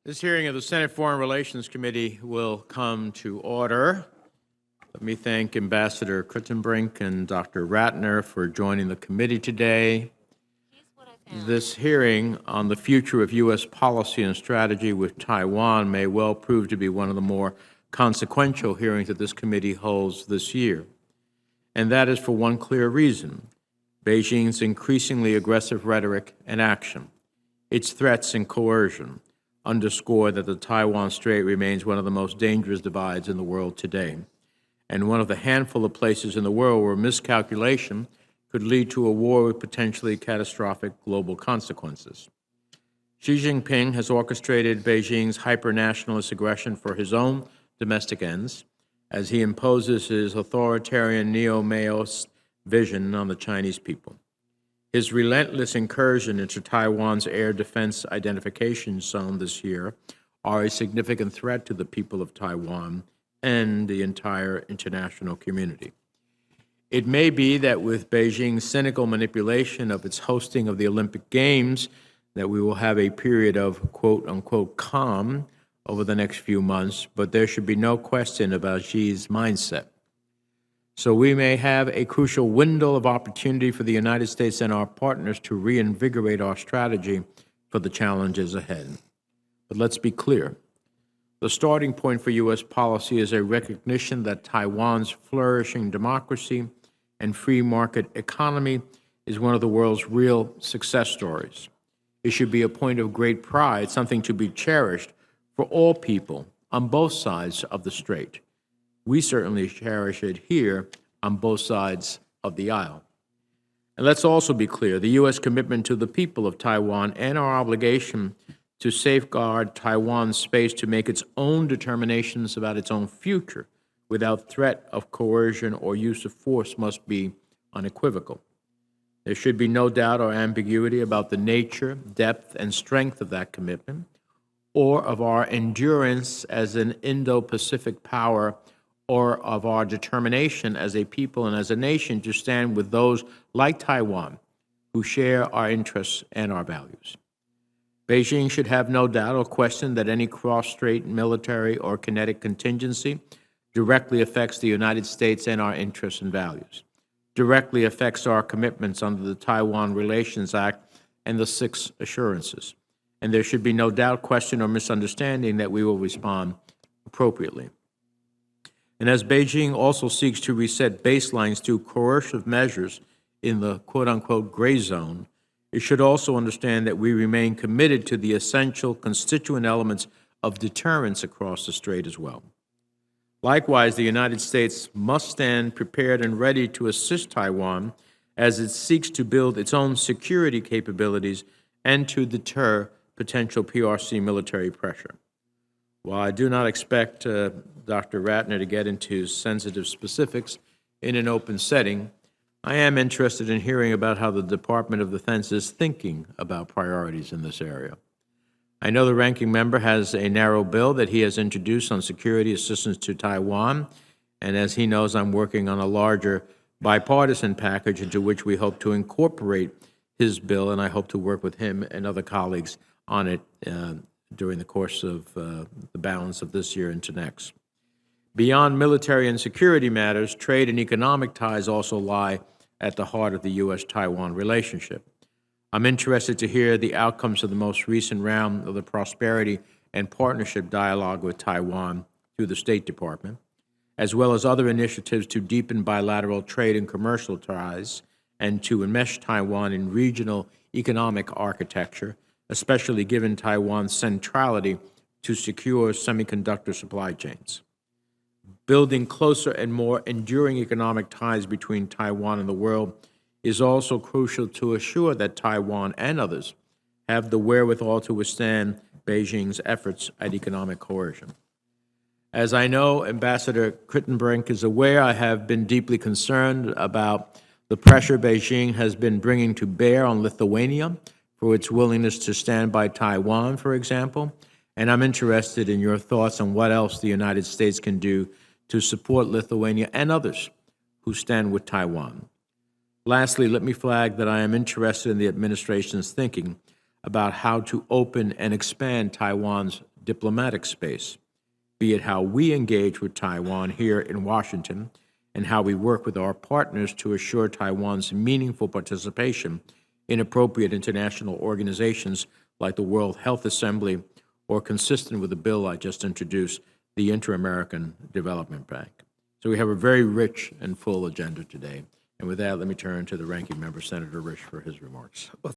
This hearing of the Senate Foreign Relations Committee will come to order. Let me thank Ambassador Kritenbrink and Dr. Ratner for joining the committee today. This hearing on the future of U.S. policy and strategy with Taiwan may well prove to be one of the more consequential hearings that this committee holds this year. And that is for one clear reason: Beijing's increasingly aggressive rhetoric and action, its threats and coercion, underscore that the Taiwan Strait remains one of the most dangerous divides in the world today, and one of the handful of places in the world where miscalculation could lead to a war with potentially catastrophic global consequences. Xi Jinping has orchestrated Beijing's hyper-nationalist aggression for his own domestic ends, as he imposes his authoritarian neo-Maoist vision on the Chinese people. His relentless incursion into Taiwan's air defense identification zone this year are a significant threat to the people of Taiwan and the entire international community. It may be that with Beijing's cynical manipulation of its hosting of the Olympic Games, that we will have a period of quote-unquote calm over the next few months, but there should be no question about Xi's mindset. So we may have a crucial window of opportunity for the United States and our partners to reinvigorate our strategy for the challenges ahead. But let's be clear. The starting point for U.S. policy is a recognition that Taiwan's flourishing democracy and free market economy is one of the world's real success stories. It should be a point of great pride, something to be cherished for all people on both sides of the strait. We certainly cherish it here on both sides of the aisle. And let's also be clear, the U.S. commitment to the people of Taiwan and our obligation to safeguard Taiwan's space to make its own determinations about its own future without threat of coercion or use of force must be unequivocal. There should be no doubt or ambiguity about the nature, depth, and strength of that commitment, or of our endurance as an Indo-Pacific power, or of our determination as a people and as a nation to stand with those like Taiwan who share our interests and our values. Beijing should have no doubt or question that any cross-strait military or kinetic contingency directly affects the United States and our interests and values, directly affects our commitments under the Taiwan Relations Act and the Six Assurances. And there should be no doubt, question, or misunderstanding that we will respond appropriately. And as Beijing also seeks to reset baselines through coercive measures in the quote-unquote gray zone, it should also understand that we remain committed to the essential constituent elements of deterrence across the strait as well. Likewise, the United States must stand prepared and ready to assist Taiwan as it seeks to build its own security capabilities and to deter potential PRC military pressure. While I do not expect Dr. Ratner to get into sensitive specifics in an open setting, I am interested in hearing about how the Department of Defense is thinking about priorities in this area. I know the ranking member has a narrow bill that he has introduced on security assistance to Taiwan, and as he knows, I'm working on a larger bipartisan package into which we hope to incorporate his bill, and I hope to work with him and other colleagues on it during the course of the balance of this year into next. Beyond military and security matters, trade and economic ties also lie at the heart of the U.S.-Taiwan relationship. I'm interested to hear the outcomes of the most recent round of the Prosperity and Partnership Dialogue with Taiwan through the State Department, as well as other initiatives to deepen bilateral trade and commercial ties and to enmesh Taiwan in regional economic architecture, especially given Taiwan's centrality to secure semiconductor supply chains. Building closer and more enduring economic ties between Taiwan and the world is also crucial to assure that Taiwan and others have the wherewithal to withstand Beijing's efforts at economic coercion. As I know Ambassador Kritenbrink is aware, I have been deeply concerned about the pressure Beijing has been bringing to bear on Lithuania for its willingness to stand by Taiwan, for example, and I'm interested in your thoughts on what else the United States can do to support Lithuania and others who stand with Taiwan. Lastly, let me flag that I am interested in the administration's thinking about how to open and expand Taiwan's diplomatic space, be it how we engage with Taiwan here in Washington and how we work with our partners to assure Taiwan's meaningful participation in appropriate international organizations like the World Health Assembly, or consistent with the bill I just introduced, the Inter-American Development Bank. So we have a very rich and full agenda today. And with that, let me turn to the ranking member, Senator Risch, for his remarks.